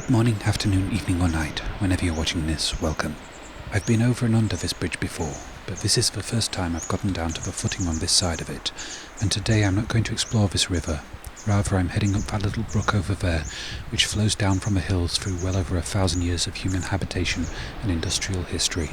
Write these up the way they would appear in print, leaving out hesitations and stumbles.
Good morning, afternoon, evening or night, whenever you're watching this, welcome. I've been over and under this bridge before, but this is the first time I've gotten down to the footing on this side of it, and today I'm not going to explore this river. Rather, I'm heading up that little brook over there, which flows down from the hills through well over 1,000 years of human habitation and industrial history.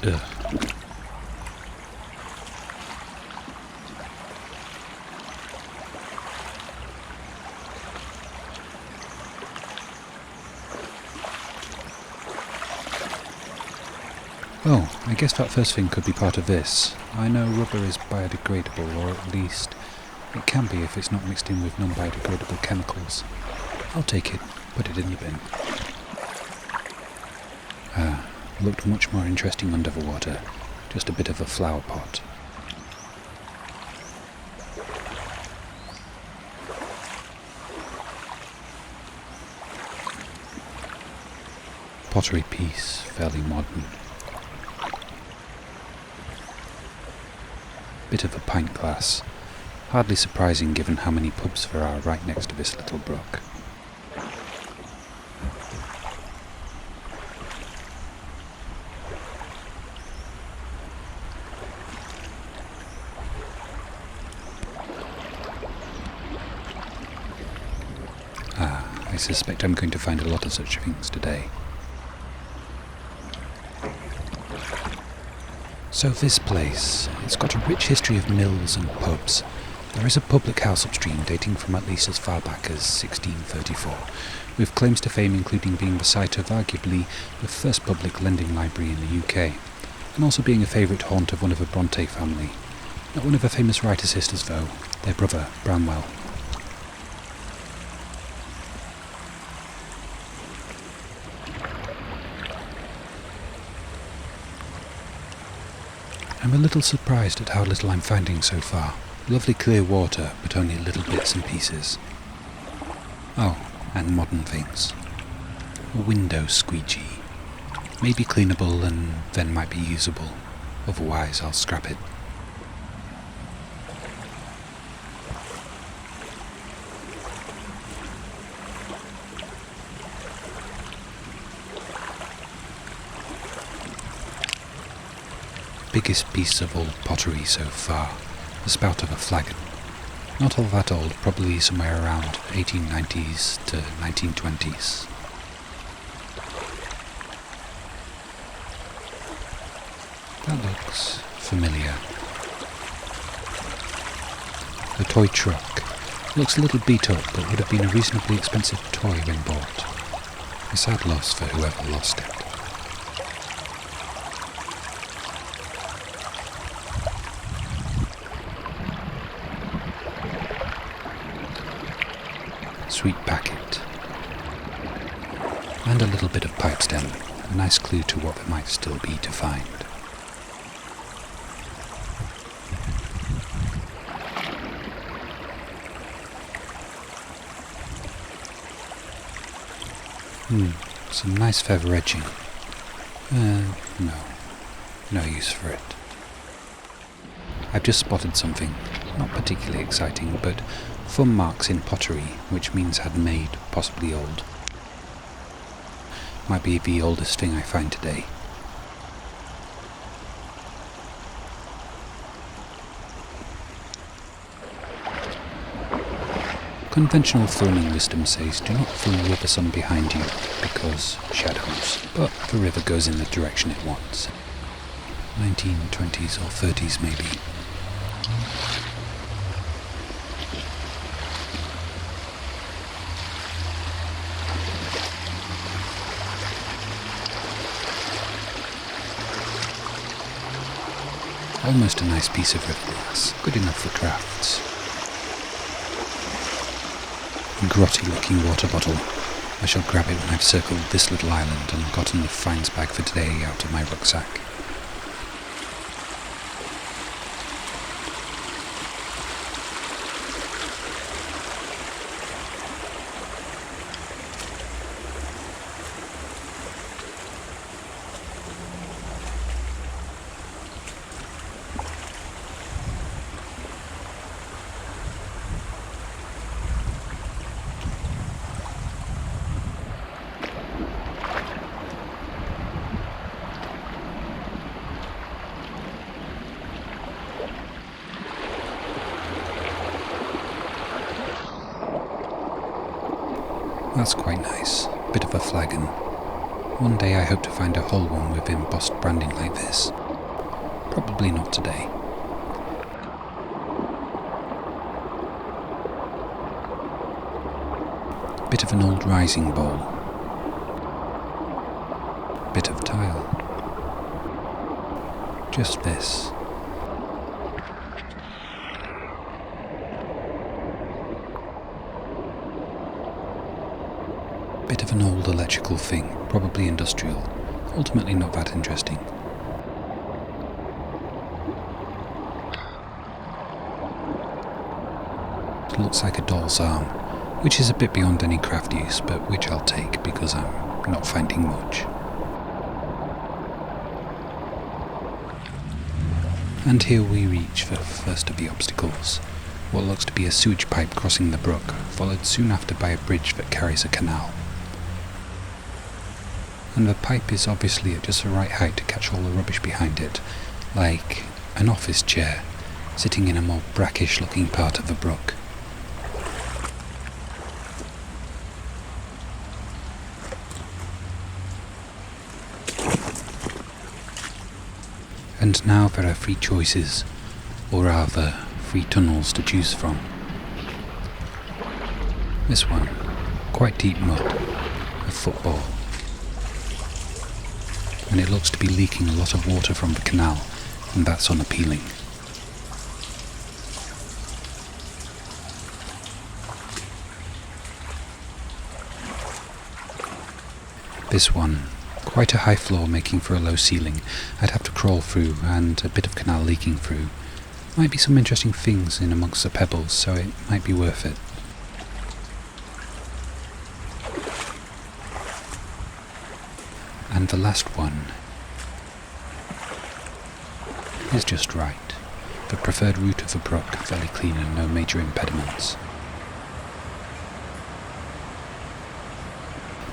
Ugh. Oh, I guess that first thing could be part of this. I know rubber is biodegradable, or at least it can be if it's not mixed in with non-biodegradable chemicals. I'll take it, put it in the bin. Looked much more interesting under the water. Just a bit of a flower pot. Pottery piece, fairly modern. Bit of a pint glass. Hardly surprising given how many pubs there are right next to this little brook. I suspect I'm going to find a lot of such things today. So this place, it's got a rich history of mills and pubs. There is a public house upstream dating from at least as far back as 1634, with claims to fame including being the site of arguably the first public lending library in the UK, and also being a favourite haunt of one of the Bronte family. Not one of the famous writer sisters though, their brother, Branwell. I'm a little surprised at how little I'm finding so far. Lovely clear water, but only little bits and pieces. Oh, and modern things. A window squeegee. Maybe cleanable and then might be usable. Otherwise, I'll scrap it. Biggest piece of old pottery so far, the spout of a flagon. Not all that old, probably somewhere around 1890s to 1920s. That looks familiar. The toy truck. Looks a little beat up, but would have been a reasonably expensive toy when bought. A sad loss for whoever lost it. Sweet packet. And a little bit of pipe stem, a nice clue to what there might still be to find. Some nice feather edging. No use for it. I've just spotted something, not particularly exciting, but thumb marks in pottery, which means had made, possibly old. Might be the oldest thing I find today. Conventional filming wisdom says do not film with the sun behind you, because shadows, but the river goes in the direction it wants. 1920s or 30s maybe. Almost a nice piece of river glass, good enough for crafts. A grotty looking water bottle. I shall grab it when I've circled this little island and gotten the finds bag for today out of my rucksack. That's quite nice. Bit of a flagon. One day I hope to find a whole one with embossed branding like this. Probably not today. Bit of an old rising bowl. Bit of tile. Just this. Bit of an old electrical thing, probably industrial, ultimately not that interesting. It looks like a doll's arm, which is a bit beyond any craft use, but which I'll take because I'm not finding much. And here we reach the first of the obstacles, what looks to be a sewage pipe crossing the brook, followed soon after by a bridge that carries a canal. And the pipe is obviously at just the right height to catch all the rubbish behind it, like an office chair sitting in a more brackish looking part of the brook. And now there are three choices, or rather, three tunnels to choose from. This one, quite deep mud, a football. And it looks to be leaking a lot of water from the canal, and that's unappealing. This one, quite a high floor making for a low ceiling, I'd have to crawl through, and a bit of canal leaking through. Might be some interesting things in amongst the pebbles, so it might be worth it. And the last one is just right. The preferred route of the brook, fairly clean and no major impediments.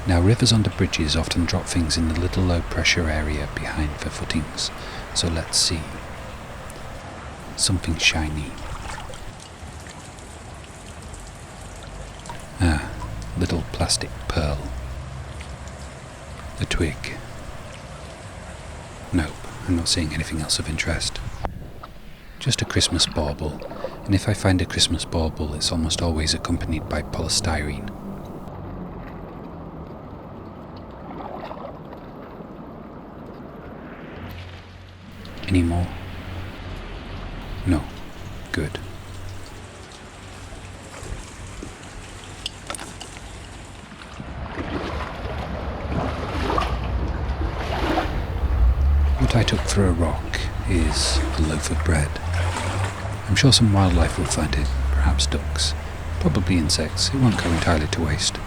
Now rivers under bridges often drop things in the little low pressure area behind the footings, so let's see. Something shiny. Ah, little plastic pearl. A twig. Nope, I'm not seeing anything else of interest. Just a Christmas bauble, and if I find a Christmas bauble, it's almost always accompanied by polystyrene. Any more? No. Good. What I took for a rock is a loaf of bread. I'm sure some wildlife will find it, perhaps ducks, probably insects. It won't go entirely to waste.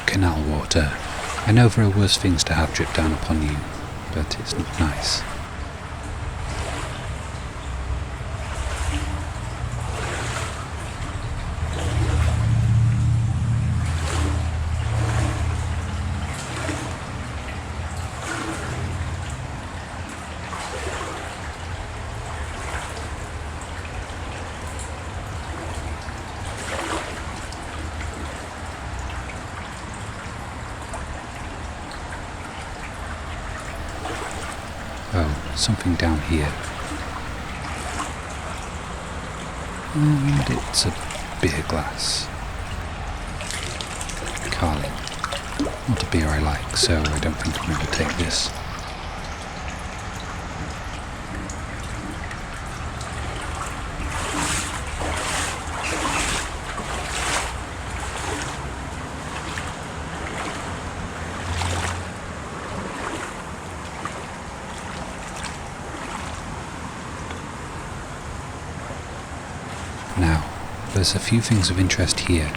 Canal water. I know there are worse things to have drip down upon you, but it's not nice. Oh, something down here. And it's a beer glass. Carling. Not a beer I like, so I don't think I'm going to take this. Now, there's a few things of interest here.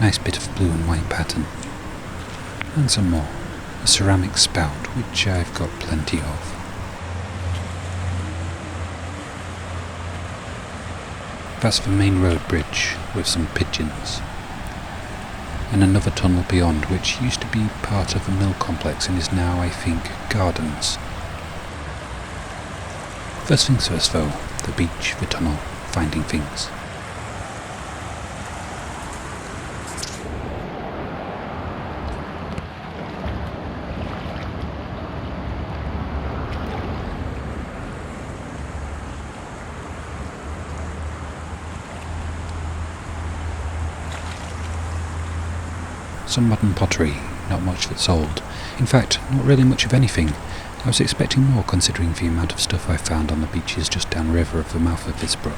Nice bit of blue and white pattern. And some more. A ceramic spout, which I've got plenty of. That's the main road bridge, with some pigeons. And another tunnel beyond, which used to be part of the mill complex and is now, I think, gardens. First things first though, the beach, the tunnel, finding things. Some modern pottery, not much that's old. In fact, not really much of anything. I was expecting more considering the amount of stuff I found on the beaches just downriver of the mouth of this brook.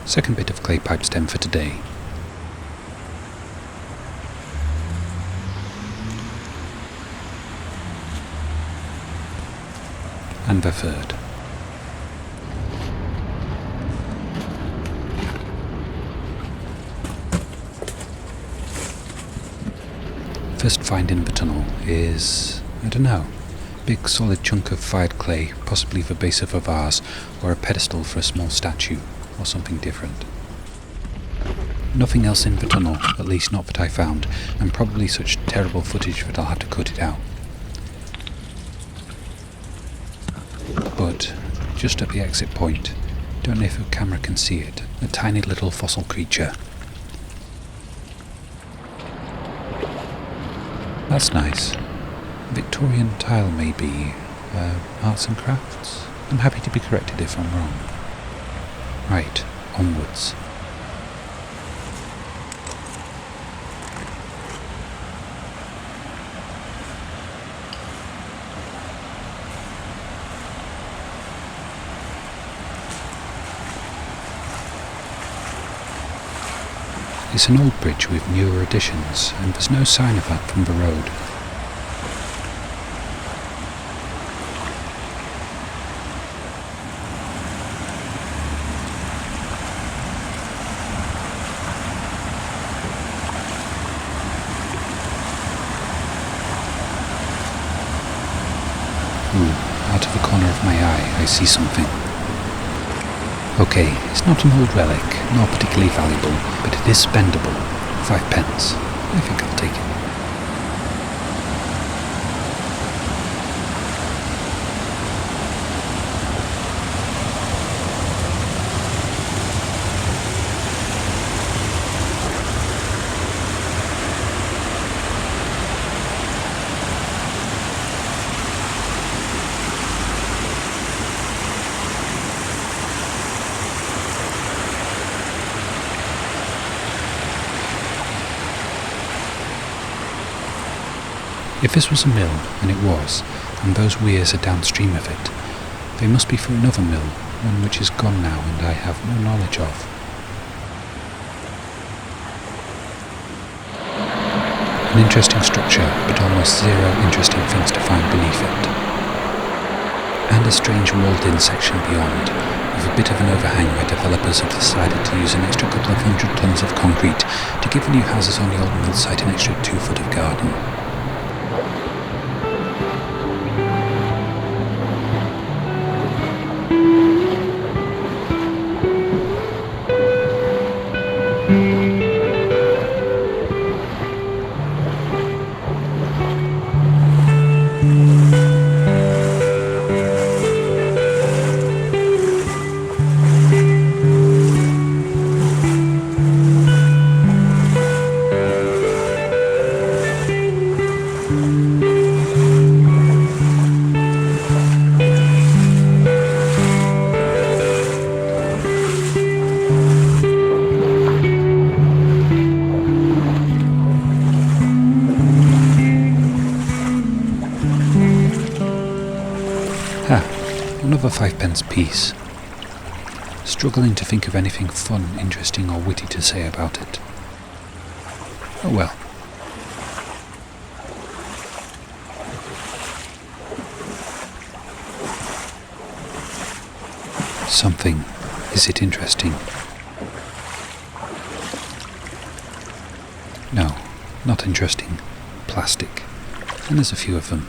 Second bit of clay pipe stem for today. And the third. First find in the tunnel is, I don't know, big solid chunk of fired clay, possibly the base of a vase, or a pedestal for a small statue, or something different. Nothing else in the tunnel, at least not that I found, and probably such terrible footage that I'll have to cut it out. But just at the exit point, don't know if the camera can see it, a tiny little fossil creature. That's nice. Victorian tile maybe, arts and crafts? I'm happy to be corrected if I'm wrong. Right, onwards. It's an old bridge with newer additions, and there's no sign of that from the road. Out of the corner of my eye, I see something. Okay, it's not an old relic, nor particularly valuable, but it is spendable. 5 pence. I think I'll take it. If this was a mill, and it was, and those weirs are downstream of it, they must be for another mill, one which is gone now and I have no knowledge of. An interesting structure, but almost zero interesting things to find beneath it. And a strange walled-in section beyond, with a bit of an overhang where developers have decided to use an extra couple of 100 tons of concrete to give the new houses on the old mill site an extra 2 foot of garden. above a 5p piece. Struggling to think of anything fun, interesting or witty to say about it. Oh well. Something. Is it interesting? No, not interesting. Plastic. And there's a few of them.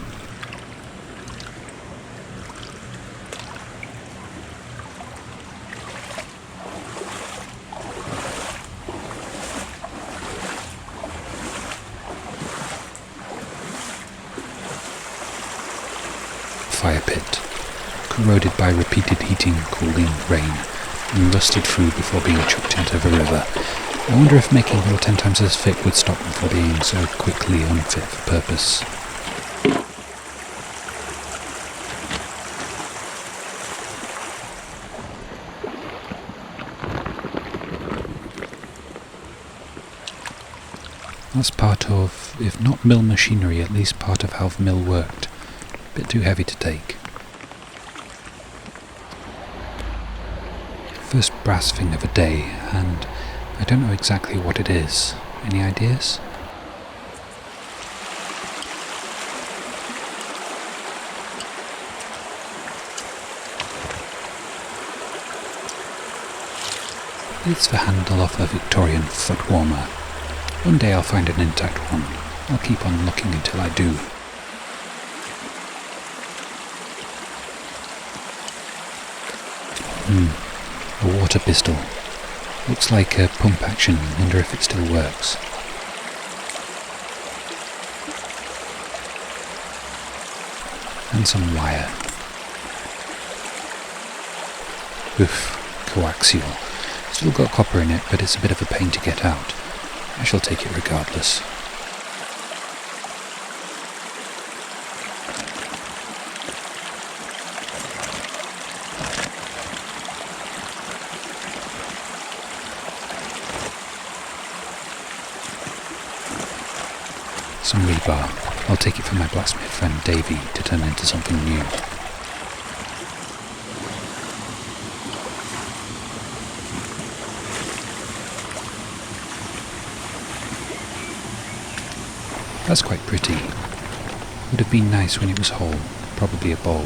Fire pit. Corroded by repeated heating, cooling, rain, and rusted through before being chucked into the river. I wonder if making them 10 times as thick would stop them from being so quickly unfit for purpose. That's part of, if not mill machinery, at least part of how the mill worked. A bit too heavy to take. First brass thing of the day, and I don't know exactly what it is. Any ideas? It's the handle of a Victorian foot warmer. One day I'll find an intact one. I'll keep on looking until I do. A water pistol. Looks like a pump action. Wonder if it still works. And some wire. Oof, coaxial. Still got copper in it, but it's a bit of a pain to get out. I shall take it regardless. Some rebar. I'll take it from my blacksmith friend Davy to turn into something new. That's quite pretty. Would have been nice when it was whole, probably a bowl.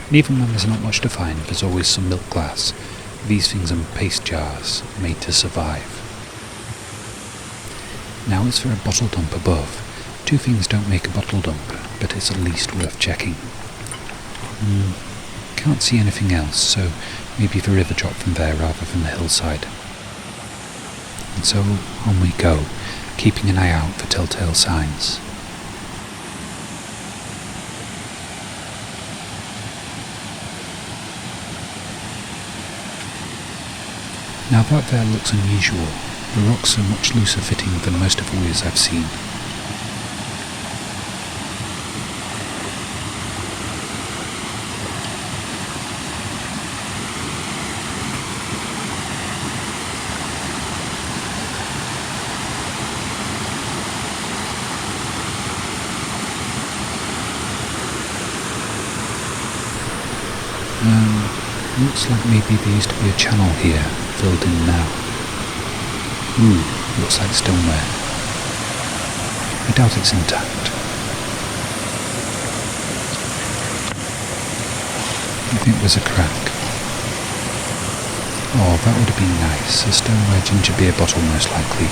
And even when there's not much to find, there's always some milk glass. These things are paste jars, made to survive. Now it's for a bottle dump above. 2 things don't make a bottle dump, but it's at least worth checking. Can't see anything else, so maybe the river dropped from there rather than the hillside. And so on we go, keeping an eye out for telltale signs. Now that there looks unusual. The rocks are much looser fitting than most of the weirs I've seen. Looks like maybe there used to be a channel here, filled in now. Looks like stoneware. I doubt it's intact. I think there's a crack. Oh, that would have been nice. A stoneware ginger beer bottle, most likely.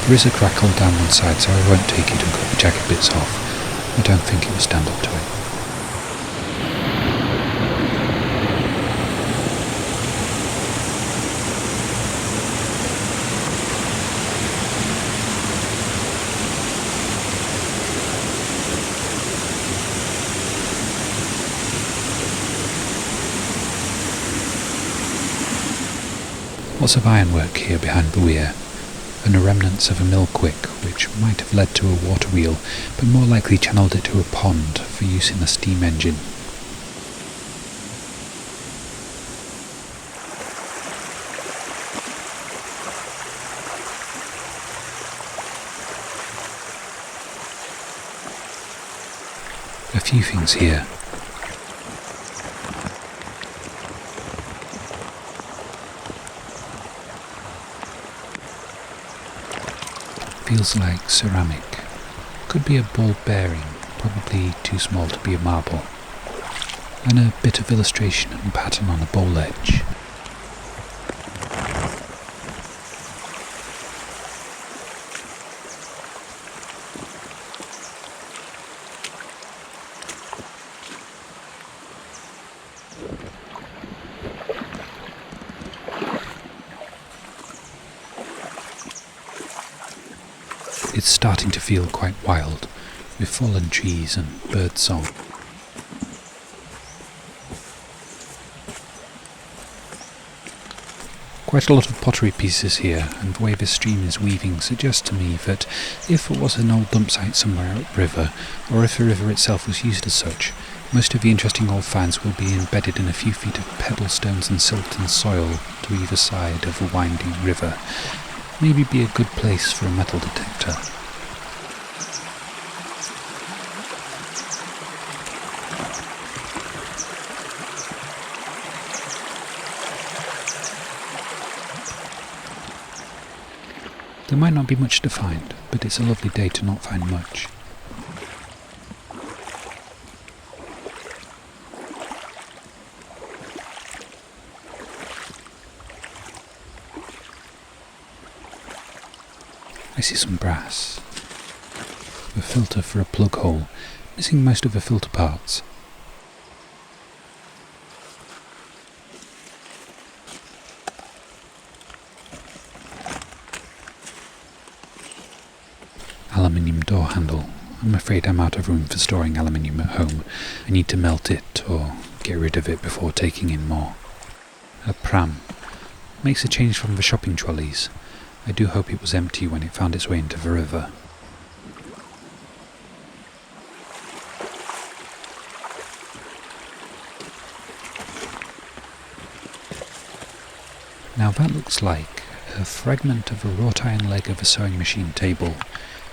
There is a crack all down one side, so I won't take it and cut the jagged bits off. I don't think it will stand up to it. Lots of ironwork here behind the weir, and the remnants of a mill quick, which might have led to a water wheel, but more likely channeled it to a pond for use in a steam engine. A few things here. feels like ceramic. Could be a ball bearing, probably too small to be a marble. And a bit of illustration and pattern on a bowl edge. It's starting to feel quite wild, with fallen trees and bird song. Quite a lot of pottery pieces here, and the way the stream is weaving suggests to me that if it was an old dump site somewhere upriver, or if the river itself was used as such, most of the interesting old finds will be embedded in a few feet of pebble stones and silt and soil to either side of a winding river. Maybe be a good place for a metal detector. There might not be much to find, but it's a lovely day to not find much. I see some brass. A filter for a plug hole, missing most of the filter parts. Aluminium door handle. I'm afraid I'm out of room for storing aluminium at home. I need to melt it or get rid of it before taking in more. A pram. Makes a change from the shopping trolleys. I do hope it was empty when it found its way into the river. Now that looks like a fragment of a wrought iron leg of a sewing machine table.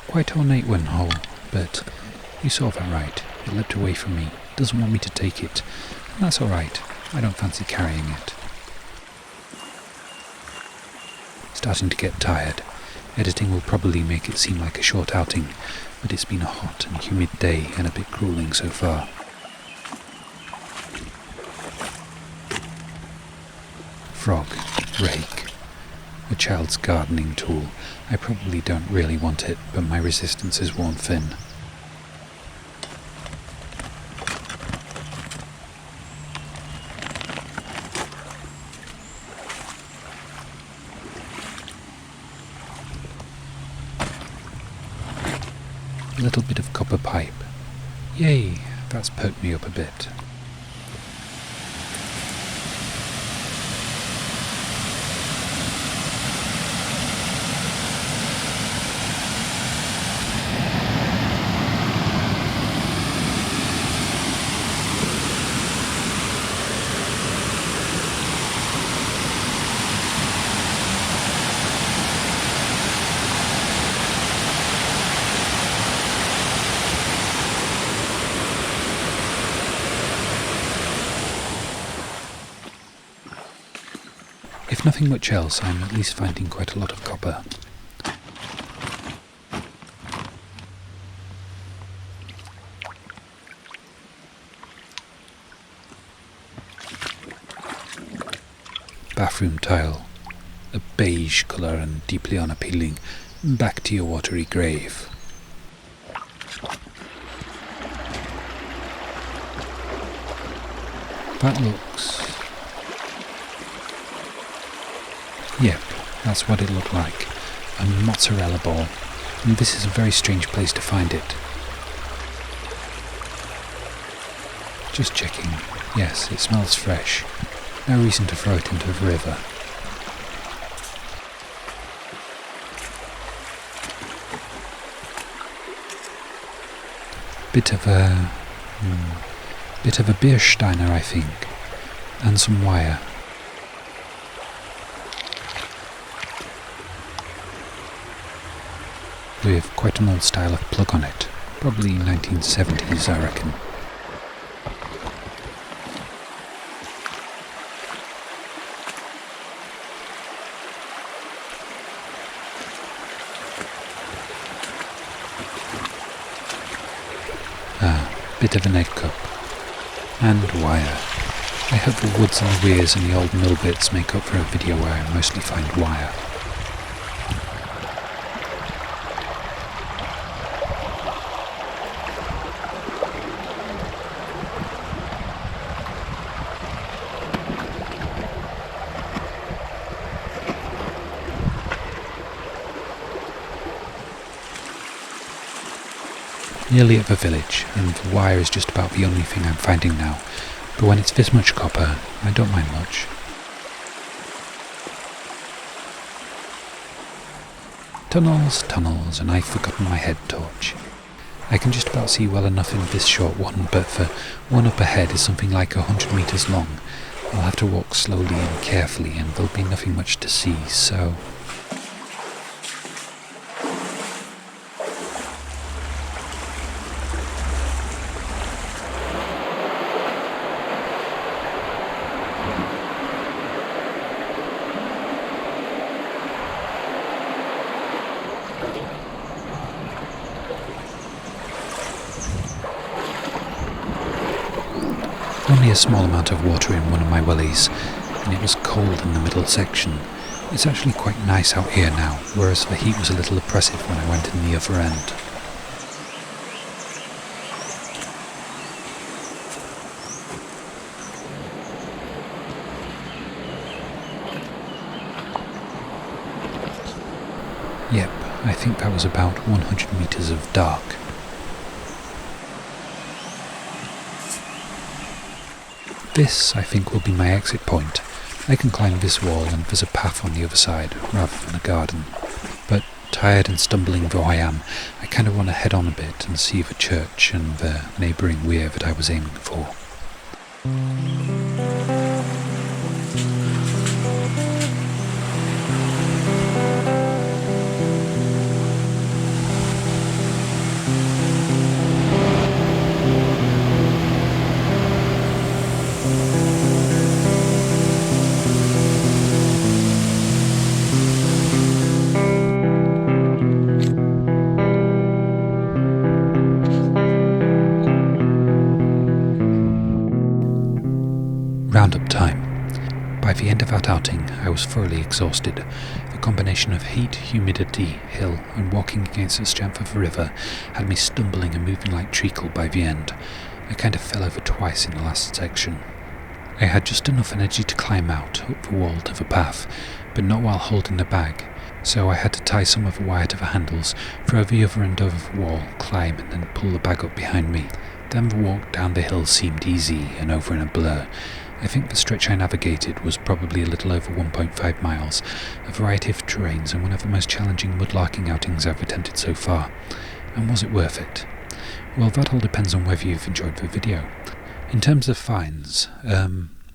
Quite ornate one whole, but you saw that right. It leapt away from me, doesn't want me to take it. And that's alright, I don't fancy carrying it. Starting to get tired. Editing will probably make it seem like a short outing, but it's been a hot and humid day and a bit grueling so far. Frog, rake. A child's gardening tool. I probably don't really want it, but my resistance is worn thin. A little bit of copper pipe. Yay, that's perked me up a bit. If nothing much else, I'm at least finding quite a lot of copper. Bathroom tile. A beige colour and deeply unappealing. Back to your watery grave. That looks... Yep, that's what it looked like. A mozzarella ball. And this is a very strange place to find it. Just checking. Yes, it smells fresh. No reason to throw it into the river. Bit of a Biersteiner, I think. And some wire. With quite an old style of plug on it. Probably 1970s, I reckon. bit of an egg cup. And wire. I hope the woods and the weirs and the old mill bits make up for a video where I mostly find wire. Nearly at the village, and the wire is just about the only thing I'm finding now, but when it's this much copper, I don't mind much. Tunnels, tunnels, and I've forgotten my head torch. I can just about see well enough in this short one, but the one up ahead is something like 100 metres long. I'll have to walk slowly and carefully, and there'll be nothing much to see, so... Only a small amount of water in one of my wellies, and it was cold in the middle section. It's actually quite nice out here now, whereas the heat was a little oppressive when I went in the other end. Yep, I think that was about 100 metres of dark. This, I think, will be my exit point. I can climb this wall and there's a path on the other side, rather than a garden. But tired and stumbling though I am, I kind of want to head on a bit and see the church and the neighbouring weir that I was aiming for. Roundup time. By the end of that outing, I was thoroughly exhausted. The combination of heat, humidity, hill, and walking against the strength of the river had me stumbling and moving like treacle by the end. I kind of fell over twice in the last section. I had just enough energy to climb out, up the wall to the path, but not while holding the bag, so I had to tie some of the wire to the handles, throw the other end over the wall, climb, and then pull the bag up behind me. Then the walk down the hill seemed easy and over in a blur. I think the stretch I navigated was probably a little over 1.5 miles, a variety of terrains and one of the most challenging mudlarking outings I've attempted so far. And was it worth it? Well, that all depends on whether you've enjoyed the video. In terms of finds,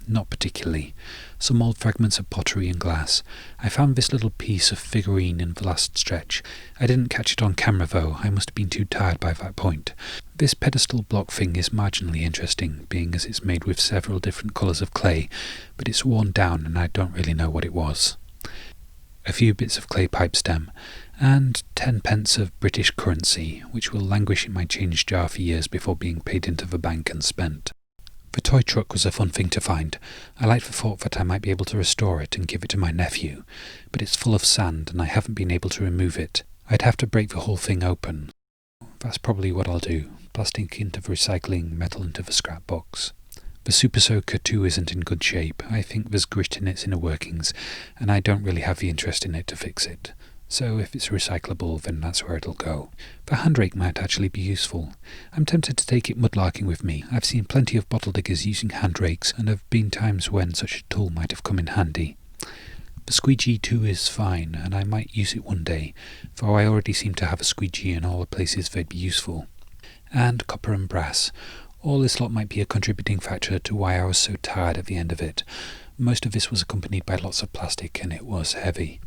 not particularly. Some old fragments of pottery and glass. I found this little piece of figurine in the last stretch. I didn't catch it on camera though, I must have been too tired by that point. This pedestal block thing is marginally interesting, being as it's made with several different colours of clay, but it's worn down and I don't really know what it was. A few bits of clay pipe stem, and 10 pence of British currency, which will languish in my change jar for years before being paid into the bank and spent. The toy truck was a fun thing to find. I liked the thought that I might be able to restore it and give it to my nephew, but it's full of sand and I haven't been able to remove it. I'd have to break the whole thing open. That's probably what I'll do. Plastic into the recycling, metal into the scrap box. The Super Soaker 2 isn't in good shape. I think there's grit in its inner workings, and I don't really have the interest in it to fix it. So if it's recyclable, then that's where it'll go. The hand rake might actually be useful. I'm tempted to take it mudlarking with me. I've seen plenty of bottle diggers using hand rakes, and there have been times when such a tool might have come in handy. The squeegee 2 is fine, and I might use it one day, though I already seem to have a squeegee in all the places they'd be useful. And copper and brass. All this lot might be a contributing factor to why I was so tired at the end of it. Most of this was accompanied by lots of plastic, and it was heavy.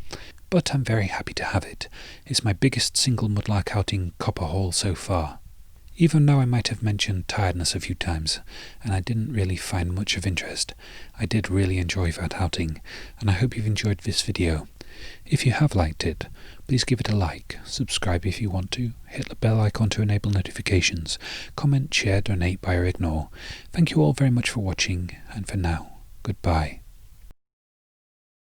But I'm very happy to have it. It's my biggest single mudlark outing copper haul so far. Even though I might have mentioned tiredness a few times, and I didn't really find much of interest, I did really enjoy that outing, and I hope you've enjoyed this video. If you have liked it, please give it a like, subscribe if you want to, hit the bell icon to enable notifications, comment, share, donate, buy or ignore. Thank you all very much for watching, and for now, goodbye.